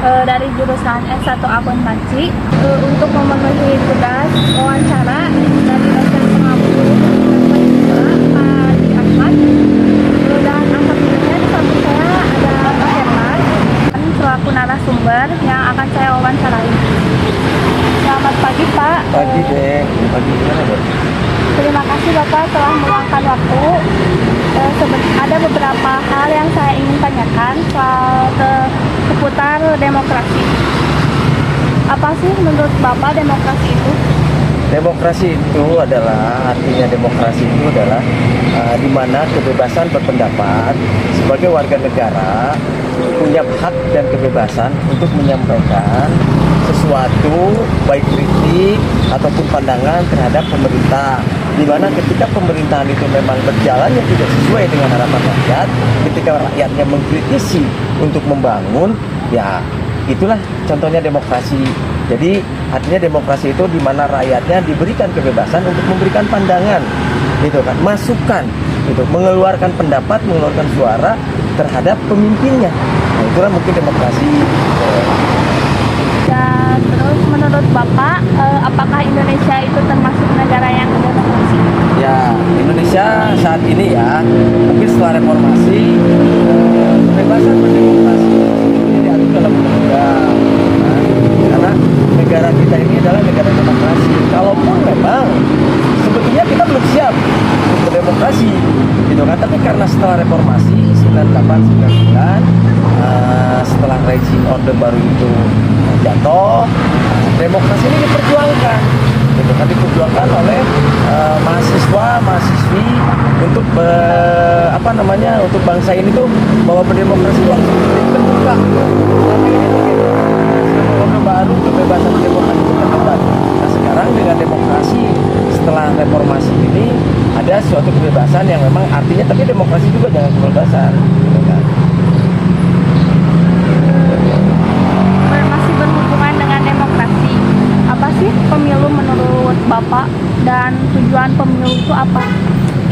dari jurusan S1 Akuntansi untuk memenuhi tugas wawancara dari dosen pengampu Pak Ahmad. Dan alhamdulillah di samping saya ada Pak Herman selaku narasumber yang akan saya wawancarai. Selamat pagi Pak. Pagi deh, pagi gimana Dok? Terima kasih Bapak telah meluangkan waktu. Ada beberapa hal yang saya ingin tanyakan soal seputar demokrasi. Apa sih menurut Bapak demokrasi itu? Demokrasi itu adalah, artinya demokrasi itu adalah di mana kebebasan berpendapat sebagai warga negara punya hak dan kebebasan untuk menyampaikan sesuatu, baik kritik ataupun pandangan terhadap pemerintah. Di mana ketika pemerintahan itu memang berjalan yang tidak sesuai dengan harapan rakyat, ketika rakyatnya mengkritisi untuk membangun, ya itulah contohnya demokrasi. Jadi artinya demokrasi itu di mana rakyatnya diberikan kebebasan untuk memberikan pandangan, gitu kan, masukan, gitu, mengeluarkan pendapat, mengeluarkan suara terhadap pemimpinnya. Nah, itulah mungkin demokrasi. Dan terus menurut Bapak, apakah Indonesia itu termasuk negara yang demokrasi? Ya, Indonesia saat ini ya, mungkin setelah reformasi, kebebasan berdemokrasi ini diatur dalam undang-undang. Nah, karena negara kita ini adalah negara demokrasi. Kalaupun memang sebetulnya kita belum siap untuk berdemokrasi, gitu kan? Tapi karena setelah reformasi 98-99, setelah rezim Orde Baru itu jatuh, demokrasi ini diperjuangkan, gitu kan, diperjuangkan oleh mahasiswa, mahasiswi untuk untuk bangsa ini tuh bahwa berdemokrasi itu harus terbuka. Selama ini selama Orde Baru kebebasan demokrasi itu terhambat. Nah sekarang dengan demokrasi setelah reformasi ini ada suatu kebebasan yang memang artinya, tapi demokrasi juga jangan kebebasan, gitu kan. Masih berhubungan dengan demokrasi. Apa sih pemilu menurut Bapak dan tujuan pemilu itu apa?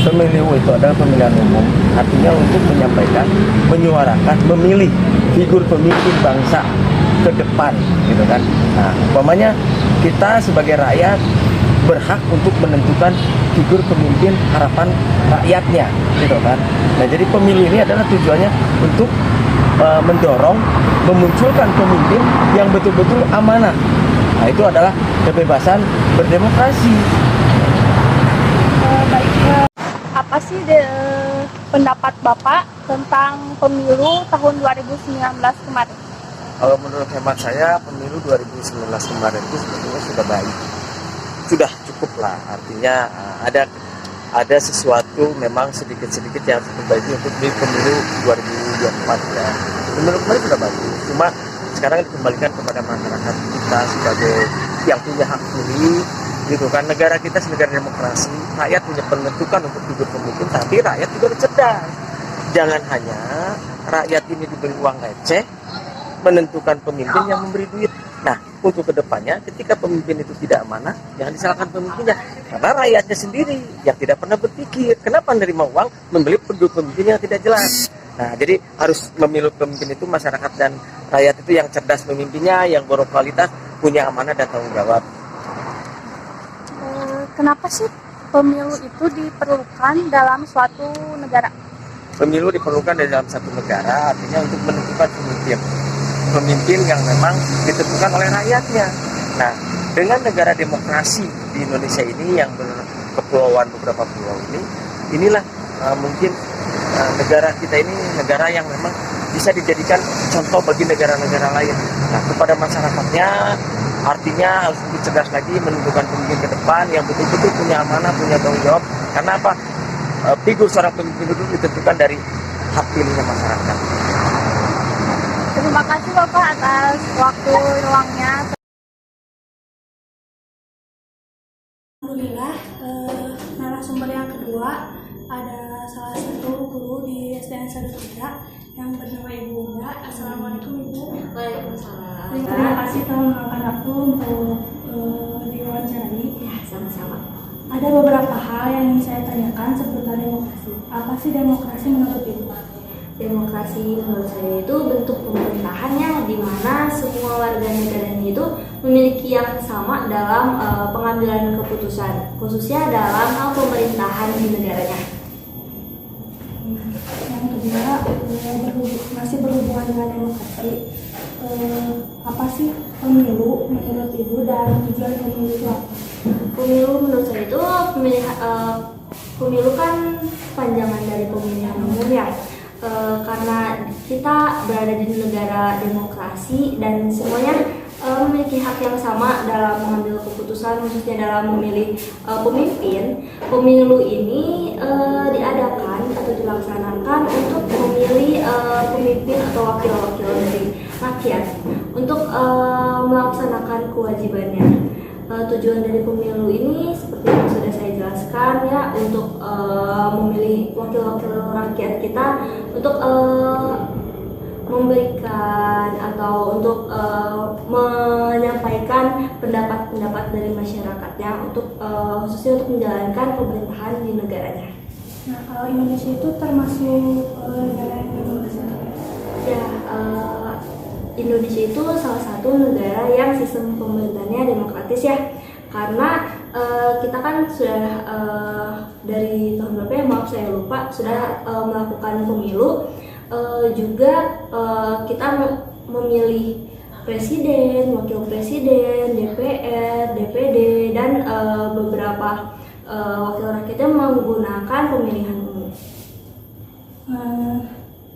Pemilu itu adalah pemilihan umum, artinya untuk menyampaikan, menyuarakan, memilih figur pemimpin bangsa ke depan, gitu kan. Nah, umpamanya kita sebagai rakyat berhak untuk menentukan figur pemimpin harapan rakyatnya, gitu kan. Nah, jadi pemilu ini adalah tujuannya untuk mendorong, memunculkan pemimpin yang betul-betul amanah. Nah, itu adalah kebebasan berdemokrasi. Apa sih pendapat Bapak tentang pemilu tahun 2019 kemarin? Kalau menurut hemat saya, pemilu 2019 kemarin itu sebetulnya sudah baik, sudah cukup lah. Artinya ada sesuatu memang sedikit-sedikit yang harus diperbaiki untuk di pemilu 2024 ya. Pemilu kemarin sudah bagus, cuma sekarang dikembalikan kepada masyarakat kita sebagai yang punya hak pilih, gitu kan. Negara kita negara demokrasi, rakyat punya penentukan untuk figur pemimpin, tapi rakyat juga harus cerdas. Jangan hanya rakyat ini diberi uang receh menentukan pemimpin yang memberi duit. Nah, untuk kedepannya ketika pemimpin itu tidak amanah, jangan disalahkan pemimpinnya, karena rakyatnya sendiri yang tidak pernah berpikir kenapa menerima uang membeli pemimpin yang tidak jelas. Nah, jadi harus memilih pemimpin itu masyarakat dan rakyat itu yang cerdas pemimpinnya, yang berkualitas, punya amanah dan tanggung jawab. Kenapa sih pemilu itu diperlukan dalam suatu negara? Pemilu diperlukan dalam satu negara, artinya untuk menentukan pemimpin yang memang ditentukan oleh rakyatnya. Nah, dengan negara demokrasi di Indonesia ini yang berkepulauan beberapa pulau inilah mungkin negara kita ini negara yang memang bisa dijadikan contoh bagi negara-negara lain. Nah, kepada masyarakatnya artinya harus lebih cerdas lagi menentukan pemimpin ke depan yang betul-betul punya amanah, punya tanggung jawab. Karena apa? Figur seorang pemimpin itu ditentukan dari hak pilihnya masyarakat. Terima kasih Bapak atas waktu luangnya. Alhamdulillah, narasumber yang kedua ada salah satu guru di SDN Sadar yang bernama Ibu Unda. Assalamualaikum Ibu. Waalaikumsalam. Terima kasih telah meluangkan waktu untuk diwawancarai. Ya, sama-sama. Ada beberapa hal yang ingin saya tanyakan seputar demokrasi. Apa sih demokrasi menurut Ibu? Demokrasi menurut saya itu bentuk pemerintahannya di mana semua warga negaranya itu memiliki yang sama dalam pengambilan keputusan, khususnya dalam hal pemerintahan di negaranya. Yang kedua, masih berhubungan dengan demokrasi. Apa sih pemilu menurut Ibu dan tujuan pemilu itu apa? Pemilu menurut saya itu pemilu kan panjangan dari pemilihan umum ya. Karena kita berada di negara demokrasi dan semuanya memiliki hak yang sama dalam mengambil keputusan, khususnya dalam memilih pemimpin. Pemilu ini diadakan atau dilaksanakan untuk memilih pemimpin atau wakil-wakil dari rakyat untuk melaksanakan kewajibannya. Tujuan dari pemilu ini seperti yang sudah saya jelaskan ya, untuk memilih wakil-wakil rakyat kita untuk memberikan atau untuk menyampaikan pendapat-pendapat dari masyarakatnya untuk khususnya untuk menjalankan pemerintahan di negaranya. Nah, kalau Indonesia itu termasuk negara yang demokrasi? Ya, Indonesia itu salah satu negara yang sistem pemerintahnya demokratis ya, karena kita kan sudah dari tahun berapa ya, maaf saya lupa, sudah melakukan pemilu, juga kita memilih presiden, wakil presiden, DPR, DPD, dan beberapa wakil rakyatnya menggunakan pemilihan umum.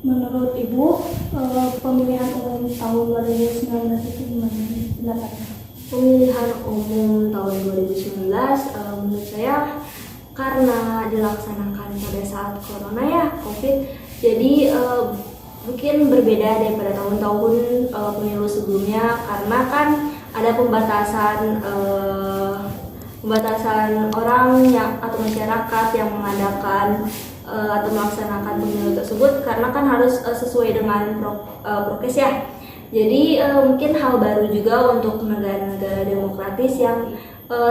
Menurut Ibu, pemilihan umum tahun 2019 itu gimana pendapatnya? Pemilihan umum tahun 2019 menurut saya karena dilaksanakan pada saat corona ya, COVID, jadi mungkin berbeda daripada tahun-tahun pemilu sebelumnya, karena kan ada pembatasan orang yang atau masyarakat yang mengadakan atau melaksanakan pemilu tersebut, karena kan harus sesuai dengan prokes ya. Jadi mungkin hal baru juga untuk negara-negara demokratis yang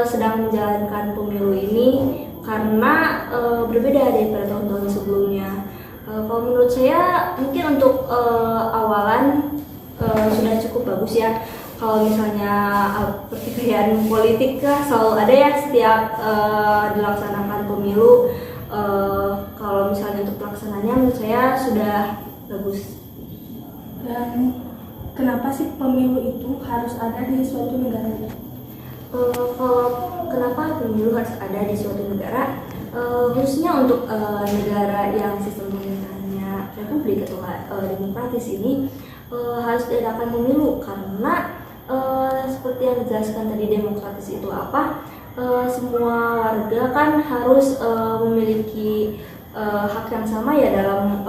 sedang menjalankan pemilu ini, karena berbeda daripada tahun-tahun sebelumnya. Kalau menurut saya mungkin untuk awalan sudah cukup bagus ya. Kalau misalnya pertikaian politik lah selalu ada ya setiap dilaksanakan pemilu. Kalau misalnya untuk pelaksanaannya menurut saya sudah bagus. Dan kenapa sih pemilu itu harus ada di suatu negara? Kalau kenapa pemilu harus ada di suatu negara, khususnya untuk negara yang sistem pemerintahannya republik atau demokratis ini harus diadakan pemilu, karena seperti yang dijelaskan tadi, demokratis itu apa? Semua warga kan harus memiliki hak yang sama ya dalam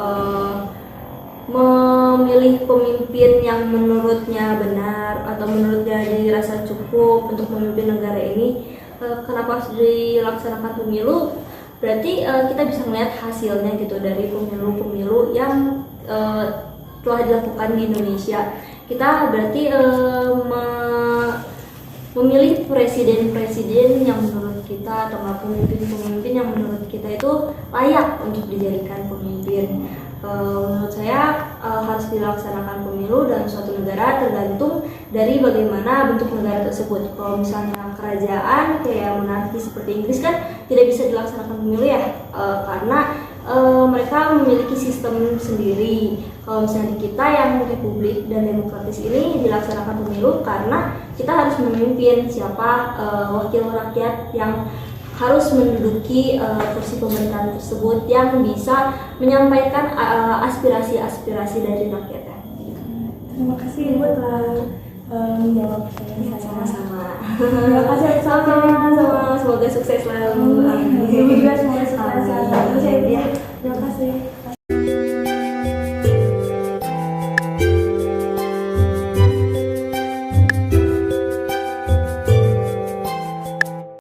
memilih pemimpin yang menurutnya benar atau menurutnya dirasa cukup untuk memimpin negara ini. Kenapa harus dilaksanakan pemilu? Berarti kita bisa melihat hasilnya gitu dari pemilu-pemilu yang telah dilakukan di Indonesia. Kita berarti memilih presiden-presiden yang menurut kita atau pemimpin-pemimpin yang menurut kita itu layak untuk dijadikan pemimpin. Menurut saya harus dilaksanakan pemilu dalam suatu negara tergantung dari bagaimana bentuk negara tersebut. Kalau misalnya kerajaan kayak monarki seperti Inggris kan tidak bisa dilaksanakan pemilu ya, karena mereka memiliki sistem sendiri. Kalau misalnya di kita yang republik dan demokratis ini dilaksanakan pemilu karena kita harus memimpin siapa wakil rakyat yang harus menduduki kursi pemerintahan tersebut yang bisa menyampaikan aspirasi-aspirasi dari rakyatnya. Terima kasih Ibu telah menjawab pertanyaan saya. Sama-sama. Terima kasih Sama-sama. Semoga sukses selalu. Ibu juga semoga sukses selalu. Amin. Terima kasih.